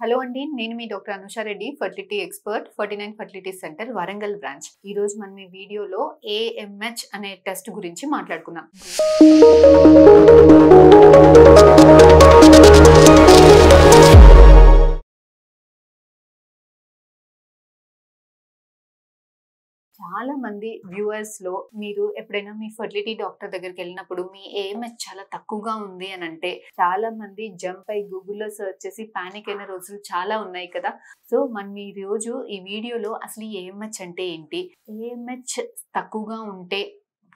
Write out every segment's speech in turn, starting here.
Hello అండి. నేను మీ doctor Anusha Reddy, fertility expert, 49 fertility centre Warangal branch. ఈరోజు మనం ఈ వీడియోలో ఏఎంహెచ్ అనే టెస్ట్ గురించి మాట్లాడుకుందాం. చాలా మంది వ్యూవర్స్ లో మీరు ఎప్పుడైనా మీ ఫర్టిలిటీ డాక్టర్ దగ్గరికి వెళ్ళినప్పుడు మీ ఏఎంహెచ్ చాలా తక్కువగా ఉంది అని అంటే చాలా మంది జంప్ అయి గూగుల్లో సెర్చ్ చేసి పానిక్ అయిన రోజులు చాలా ఉన్నాయి కదా. సో మనం ఈ రోజు ఈ వీడియోలో అసలు ఈ ఏఎంహెచ్ అంటే ఏంటి, ఏఎంహెచ్ తక్కువగా ఉంటే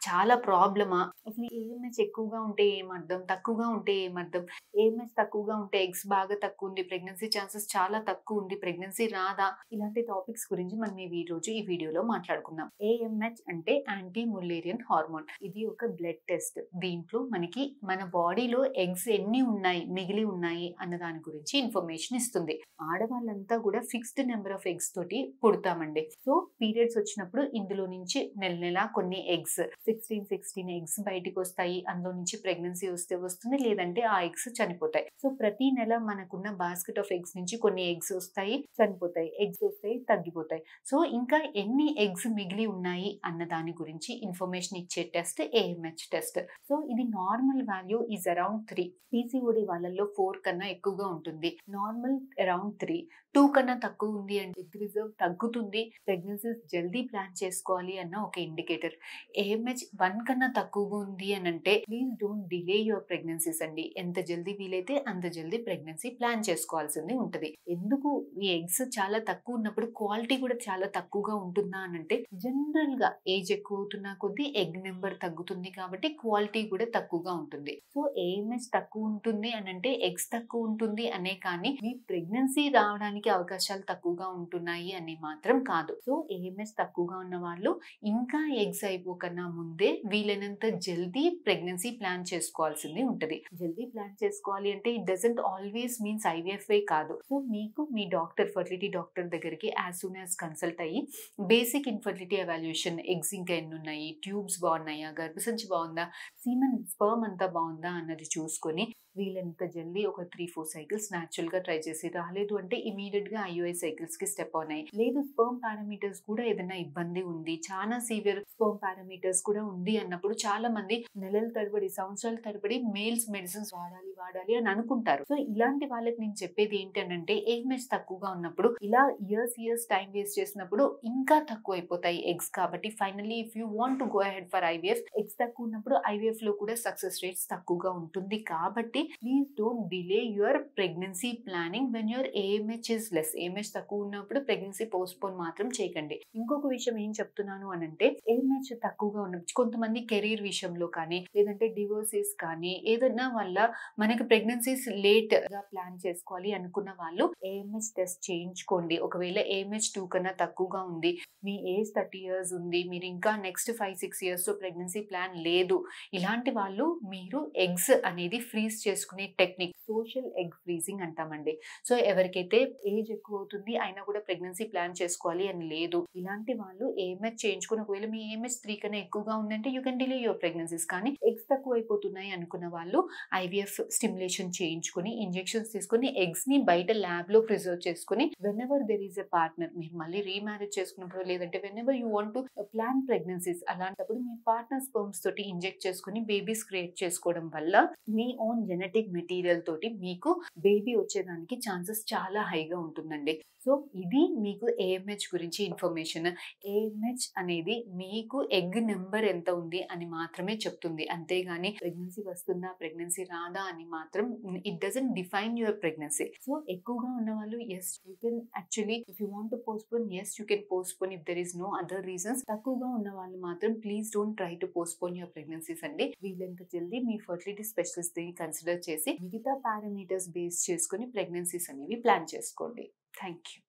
చాలా ప్రాబ్లమా, అసలు ఏఎంహెచ్ ఎక్కువగా ఉంటే ఏమర్థం, తక్కువగా ఉంటే ఏమర్థం, ఏఎంహెచ్ తక్కువగా ఉంటే ఎగ్స్ బాగా తక్కువ ఉంది, ప్రెగ్నెన్సీ ఛాన్సెస్ చాలా తక్కువ ఉంది, ప్రెగ్నెన్సీ రాదా, ఇలాంటి టాపిక్స్ గురించి మనం ఈ రోజు ఈ వీడియోలో మాట్లాడుకుందాం. ఏఎంహెచ్ అంటే యాంటీ ముల్లేరియన్ హార్మోన్. ఇది ఒక బ్లడ్ టెస్ట్. దీంట్లో మనకి మన బాడీలో ఎగ్స్ ఎన్ని ఉన్నాయి, మిగిలి ఉన్నాయి అన్న దాని గురించి ఇన్ఫర్మేషన్ ఇస్తుంది. ఆడవాళ్ళంతా కూడా ఫిక్స్డ్ నెంబర్ ఆఫ్ ఎగ్స్ తోటి పుడతామండి. సో పీరియడ్స్ వచ్చినప్పుడు ఇందులో నుంచి నెల నెల కొన్ని ఎగ్స్ 16 ఎగ్స్ బయటికి వస్తాయి. అందులో నుంచి ప్రెగ్నెన్సీ వస్తే వస్తుంది, లేదంటే ఆ ఎగ్స్ చనిపోతాయి. సో ప్రతి నెల మనకున్న బాస్కెట్ ఆఫ్ ఎగ్స్ నుంచి కొన్ని ఎగ్స్ వస్తాయి, చనిపోతాయి, ఎగ్స్ వస్తాయి, తగ్గిపోతాయి. సో ఇంకా ఎన్ని ఎగ్స్ మిగిలి ఉన్నాయి అన్న దాని గురించి ఇన్ఫర్మేషన్ ఇచ్చే టెస్ట్ ఏఎంహెచ్ టెస్ట్. సో ఇది normal value is around 3. PCOD వాళ్ళల్లో 4 కన్నా ఎక్కువగా ఉంటుంది, నార్మల్ అరౌండ్ 3. 2 కన్నా తక్కువ ఉంది అంటే ఎగ్ రిజర్వ్ తగ్గుతుంది, ప్రెగ్నెన్సీస్ జల్దీ ప్లాన్ చేసుకోవాలి అన్న ఒక ఇండికేటర్. ఏఎంహెచ్ 1 కన్నా తక్కువగా ఉంది అని అంటే please don't delay your pregnancies అండి. ఎంత జల్దీ వీలైతే అంత జల్దీ ప్రెగ్నెన్సీ ప్లాన్ చేసుకోవాల్సింది ఉంటుంది. ఎందుకు ఈ ఎగ్స్ చాలా తక్కువ ఉన్నప్పుడు క్వాలిటీ కూడా చాలా తక్కువగా ఉంటుందా అని అంటే జనరల్ గా ఏజ్ ఎక్కువ అవుతున్నా కొద్దీ ఎగ్ నెంబర్ తగ్గుతుంది కాబట్టి క్వాలిటీ కూడా తక్కువగా ఉంటుంది. సో ఏఎంహెచ్ తక్కువ ఉంటుంది అని అంటే ఎగ్స్ తక్కువ ఉంటుంది అనే కానీ మీ ప్రెగ్నెన్సీ రావడానికి అవకాశాలు తక్కువగా ఉంటున్నాయి అని మాత్రం కాదు. సో ఏఎంహెచ్ తక్కువగా ఉన్న వాళ్ళు ఇంకా ఎగ్స్ అయిపోకన్నా ముందే వీలైనంత జల్దీ ప్రెగ్నెన్సీ ప్లాన్ చేసుకోవాల్సింది ఉంటది. జల్దీ ప్లాన్ చేసుకోవాలి అంటే ఇట్ డజంట్ ఆల్వేస్ మీన్స్ ఐవీఎఫ్ఏ కాదు. సో మీకు మీ డాక్టర్, ఫర్టిలిటీ డాక్టర్ దగ్గరికి యాజ్ సూన్ యాజ్ కన్సల్ట్ అయ్యి బేసిక్ ఇన్ఫర్టిలిటీ ఎవాల్యుయేషన్, ఎగ్స్ ఇంకా ఎన్ని ఉన్నాయి, ట్యూబ్స్ బాగున్నాయా, గర్భసంచి బాగుందా, సీమన్ స్పర్మ్ అంతా బాగుందా అన్నది చూసుకొని వీళ్ళంత జల్దీ ఒక 3-4 సైకిల్స్ న్యాచురల్ గా ట్రై చేసి రాలేదు అంటే ఇమీడియట్ గా ఐయుఐ సైకిల్స్ కి స్టెప్ అవునాయి. లేదు స్పర్మ్ పారామీటర్స్ కూడా ఏదైనా ఇబ్బంది ఉంది, చాలా సివియర్ స్పర్మ్ పారామీటర్స్ కూడా ఉంది అన్నప్పుడు చాలా మంది నెలల తరబడి, సంవత్సరాల తరబడి మేల్స్ మెడిసిన్స్ వాడాలి అని అనుకుంటారు. సో ఇలాంటి వాళ్ళకి నేను చెప్పేది ఏంటంటే ఏఎంహెచ్ తక్కువగా ఉన్నప్పుడు ఇలా ఇయర్స్ టైం వేస్ట్ చేసినప్పుడు ఇంకా తక్కువ అయిపోతాయి ఎగ్స్. కాబట్టి finally if you want to go ahead for IVF, eggs తక్కువ ఉన్నప్పుడు ఐవీఎఫ్ లో కూడా సక్సెస్ రేట్స్ తక్కువగా ఉంటుంది. కాబట్టి please don't delay your pregnancy planning when your AMH is less. AMH తక్కువ ఉన్నప్పుడు ప్రెగ్నెన్సీ పోస్ట్పోన్ మాత్రం చేయకండి. ఇంకొక విషయం ఏం చెప్తున్నాను అని అంటే ఏఎంహెచ్ తక్కువగా ఉన్నప్పుడు కొంతమంది కెరీర్ విషయంలో కానీ లేదంటే డివోర్సెస్ కానీ ఏదైనా వల్ల మనకి ప్రెగ్నెన్సీస్ లేట్ గా ప్లాన్ చేసుకోవాలి అనుకున్న వాళ్ళు ఏఎంహెచ్ టెస్ట్ చేయించుకోండి. ఒకవేళ ఏఎంహెచ్ 2 కన్నా తక్కువగా ఉంది, మీ ఏజ్ 30 years ఉంది, మీరు ఇంకా నెక్స్ట్ 5-6 years లో ప్రెగ్నెన్సీ ప్లాన్ లేదు, ఇలాంటి వాళ్ళు మీరు ఎగ్స్ అనేది ఫ్రీజ్ చేసుకునే టెక్నిక్ సోషల్ ఎగ్ ఫ్రీజింగ్ అంటామండి. సో ఎవరికైతే ఏజ్ ఎక్కువ అవుతుంది అయినా కూడా ప్రెగ్నెన్సీ ప్లాన్ చేసుకోవాలి అని లేదు, ఇలాంటి వాళ్ళు ఏఎంహెచ్ చేయించుకుని ఒకవేళ మీ ఏఎంహెచ్ 3 కన్నా ఎక్కువగా ఉందంటే you can delay your pregnancies. కానీ ఎగ్స్ తక్కువ అయిపోతున్నాయి అనుకున్న వాళ్ళు ఐవీఎఫ్ స్టిమ్యులేషన్ చేయించుకుని ఇంజెక్షన్స్ తీసుకుని ఎగ్స్ ని బయట ల్యాబ్ లో ప్రిజర్వ్ చేసుకుని when ever there is a partner, మీరు మళ్ళీ రీమ్యారేజ్ చేసుకున్నప్పుడు లేదంటే when ever you want to plan pregnancies అలాంటప్పుడు మీ పార్ట్నర్ స్పర్మ్స్ తోటి ఇంజెక్ట్ చేసుకుని బేబీస్ క్రియేట్ చేసుకోవడం వల్ల మీ ఓన్ జెనెటిక్ మెటీరియల్ తోటి మీకు బేబీ వచ్చేదానికి ఛాన్సెస్ చాలా హైగా ఉంటుందండి. సో ఇది మీకు ఏఎంహెచ్ గురించి ఇన్ఫర్మేషన్. ఏఎంహెచ్ అనేది మీకు ఎగ్ నెంబర్ ఎంత ఉంది అని మాత్రమే చెప్తుంది, అంతేగాని ప్రెగ్నెన్సీ వస్తుందా ప్రెగ్నెన్సీ రాదా అని మాత్రం it doesn't define your pregnancy. So ఎక్కువగా ఉన్న వాళ్ళు yes you can actually if you want to postpone, yes you can postpone if there is no other reasons. తక్కువగా ఉన్న వాళ్ళు మాత్రం please don't try to postpone your pregnancies అండి. వీళ్ళంత జల్దీ మీ ఫర్టిలిటీ స్పెషలిస్ట్ ని కన్సిడర్ చేసి మిగతా పారామీటర్స్ బేస్ చేసుకుని ప్రెగ్నెన్సీస్ అనేవి ప్లాన్ చేసుకోండి. Thank you.